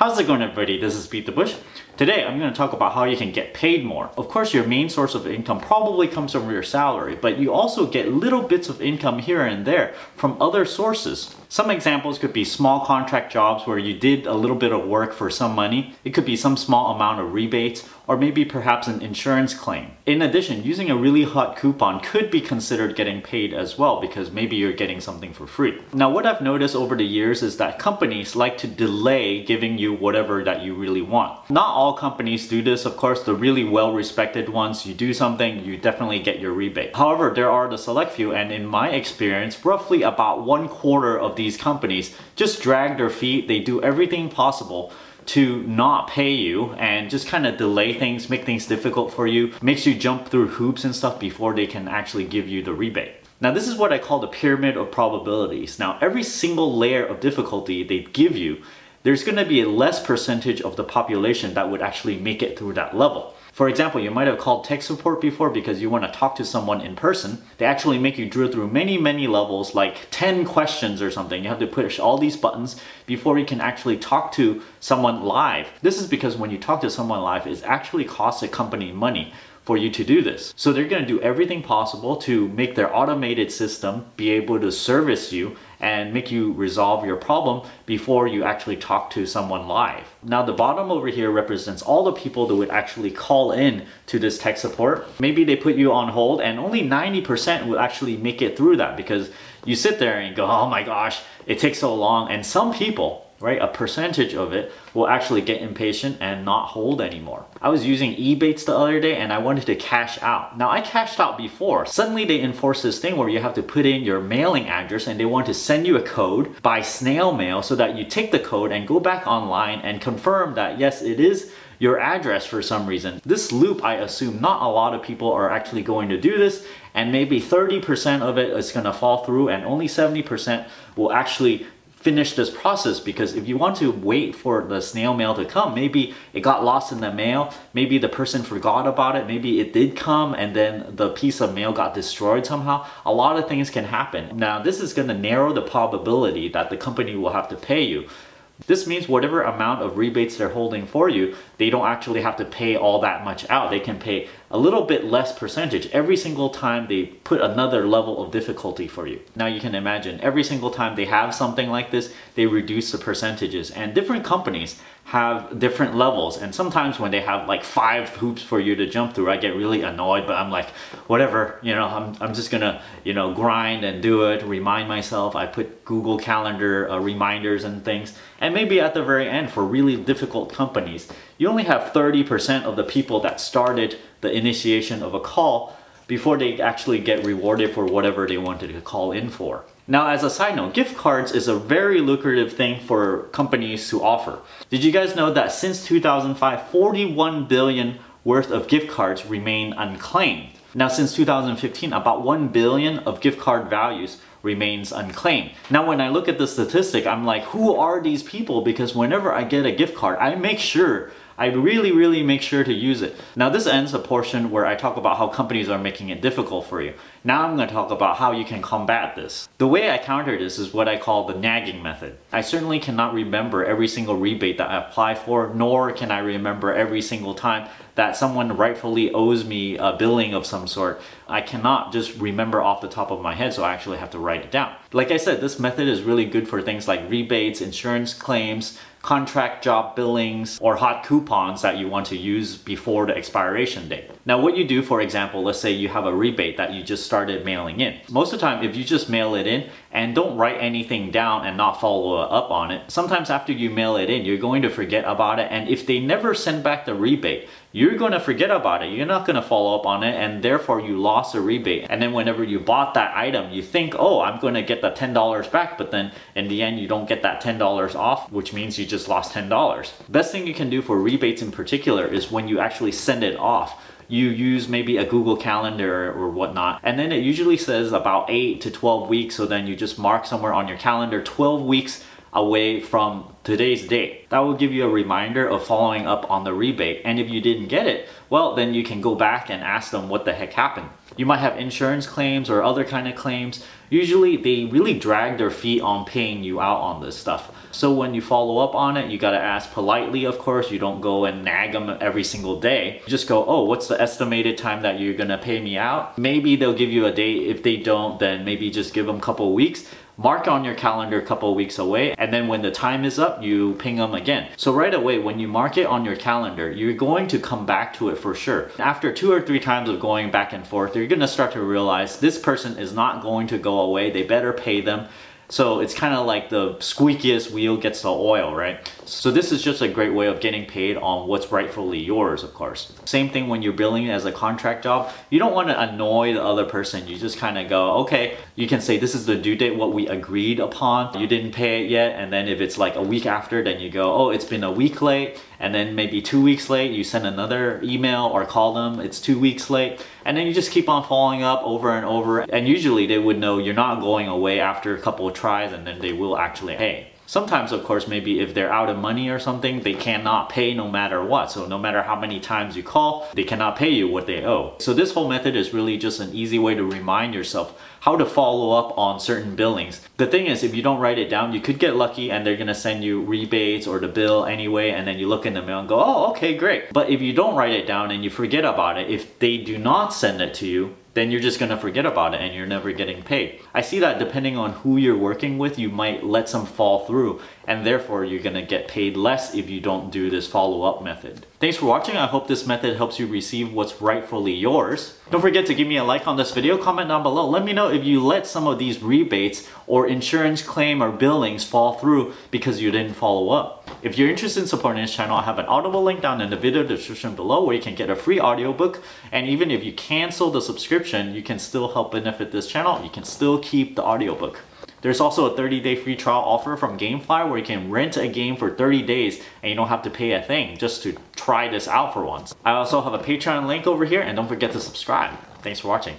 How's it going, everybody? This is BeatTheBush. Today I'm going to talk about how you can get paid more. Of course, your main source of income probably comes from your salary, but you also get little bits of income here and there from other sources. Some examples could be small contract jobs where you did a little bit of work for some money. It could be some small amount of rebates, or maybe perhaps an insurance claim. In addition, using a really hot coupon could be considered getting paid as well, because maybe you're getting something for free. Now, what I've noticed over the years is that companies like to delay giving you whatever that you really want. Not all companies do this, of course. The really well-respected ones, you do something, you definitely get your rebate. However, there are the select few, and in my experience, roughly about 1/4 of these companies just drag their feet. They do everything possible to not pay you and just kind of delay things, make things difficult for you, makes you jump through hoops and stuff before they can actually give you the rebate. Now, this is what I call the pyramid of probabilities. Now, every single layer of difficulty they give you, there's going to be a less percentage of the population that would actually make it through that level. For example, you might have called tech support before because you want to talk to someone in person. They actually make you drill through many levels, like 10 questions or something. You have to push all these buttons before you can actually talk to someone live. This is because when you talk to someone live, it actually costs a company money for you to do this. So they're going to do everything possible to make their automated system be able to service you and make you resolve your problem before you actually talk to someone live. Now, the bottom over here represents all the people that would actually call in to this tech support. Maybe they put you on hold and only 90% will actually make it through that, because you sit there and you go, oh my gosh, it takes so long. And some people, right, a percentage of it will actually get impatient and not hold anymore. I was using rebates the other day and I wanted to cash out. Now, I cashed out before. Suddenly they enforced this thing where you have to put in your mailing address and they want to send you a code by snail mail so that you take the code and go back online and confirm that yes, it is your address for some reason. This loop, I assume not a lot of people are actually going to do this, and maybe 30% of it is gonna fall through and only 70% will actually finish this process, because if you want to wait for the snail mail to come, maybe it got lost in the mail, maybe the person forgot about it, maybe it did come and then the piece of mail got destroyed somehow. A lot of things can happen. Now, this is going to narrow the probability that the company will have to pay you. This means whatever amount of rebates they're holding for you, they don't actually have to pay all that much out. They can pay a little bit less percentage every single time they put another level of difficulty for you. Now, you can imagine every single time they have something like this, they reduce the percentages, and different companies have different levels. And sometimes when they have like 5 hoops for you to jump through, I get really annoyed, but I'm like, whatever, you know, I'm just gonna, you know, grind and do it, remind myself. I put Google Calendar reminders and things. And maybe at the very end, for really difficult companies, you only have 30% of the people that started the initiation of a call before they actually get rewarded for whatever they wanted to call in for. Now, as a side note, gift cards is a very lucrative thing for companies to offer. Did you guys know that since 2005, 41 billion worth of gift cards remain unclaimed? Now, since 2015, about 1 billion of gift card values remains unclaimed. Now, when I look at the statistic, I'm like, who are these people? Because whenever I get a gift card, I really make sure to use it. Now, this ends a portion where I talk about how companies are making it difficult for you. Now I'm going to talk about how you can combat this. The way I counter this is what I call the nagging method. I certainly cannot remember every single rebate that I apply for, nor can I remember every single time that someone rightfully owes me a billing of some sort. I cannot just remember off the top of my head, so I actually have to write it down. Like I said, this method is really good for things like rebates, insurance claims, contract job billings, or hot coupons that you want to use before the expiration date. Now, what you do, for example, let's say you have a rebate that you just started mailing in. Most of the time, if you just mail it in and don't write anything down and not follow up on it, sometimes after you mail it in, you're going to forget about it. And if they never send back the rebate, you're going to forget about it. You're not going to follow up on it, and therefore you lost a rebate. And then whenever you bought that item, you think, oh, I'm going to get the $10 back, but then in the end, you don't get that $10 off, which means you just lost $10. Best thing you can do for rebates in particular is when you actually send it off. You use maybe a Google Calendar or whatnot, and then it usually says about 8 to 12 weeks, so then you just mark somewhere on your calendar 12 weeks away from today's date. That will give you a reminder of following up on the rebate. And if you didn't get it, well, then you can go back and ask them what the heck happened. You might have insurance claims or other kind of claims. Usually they really drag their feet on paying you out on this stuff. So when you follow up on it, you gotta ask politely, of course. You don't go and nag them every single day. You just go, oh, what's the estimated time that you're gonna pay me out? Maybe they'll give you a date. If they don't, then maybe just give them a couple of weeks. Mark on your calendar a couple of weeks away, and then when the time is up, you ping them again. So right away, when you mark it on your calendar, you're going to come back to it for sure. After 2 or 3 times of going back and forth, you're gonna start to realize this person is not going to go away. They better pay them. So it's kind of like the squeakiest wheel gets the oil, right? So this is just a great way of getting paid on what's rightfully yours, of course. Same thing when you're billing as a contract job. You don't want to annoy the other person. You just kind of go, okay, you can say this is the due date, what we agreed upon. You didn't pay it yet. And then if it's like a week after, then you go, oh, it's been a week late. And then maybe 2 weeks late, you send another email or call them, it's 2 weeks late. And then you just keep on following up over and over. And usually they would know you're not going away after a couple of tries, and then they will actually pay. Sometimes, of course, maybe if they're out of money or something, they cannot pay no matter what. So no matter how many times you call, they cannot pay you what they owe. So this whole method is really just an easy way to remind yourself how to follow up on certain billings. The thing is, if you don't write it down, you could get lucky and they're gonna send you rebates or the bill anyway, and then you look in the mail and go, oh, okay, great. But if you don't write it down and you forget about it, if they do not send it to you, then you're just gonna forget about it and you're never getting paid. I see that depending on who you're working with, you might let some fall through, and therefore you're gonna get paid less if you don't do this follow-up method. Thanks for watching. I hope this method helps you receive what's rightfully yours. Don't forget to give me a like on this video, comment down below. Let me know if you let some of these rebates or insurance claim or billings fall through because you didn't follow up. If you're interested in supporting this channel, I have an Audible link down in the video description below where you can get a free audiobook. And even if you cancel the subscription, you can still help benefit this channel. You can still keep the audiobook. There's also a 30-day free trial offer from Gamefly where you can rent a game for 30 days and you don't have to pay a thing just to try this out for once. I also have a Patreon link over here, and don't forget to subscribe. Thanks for watching.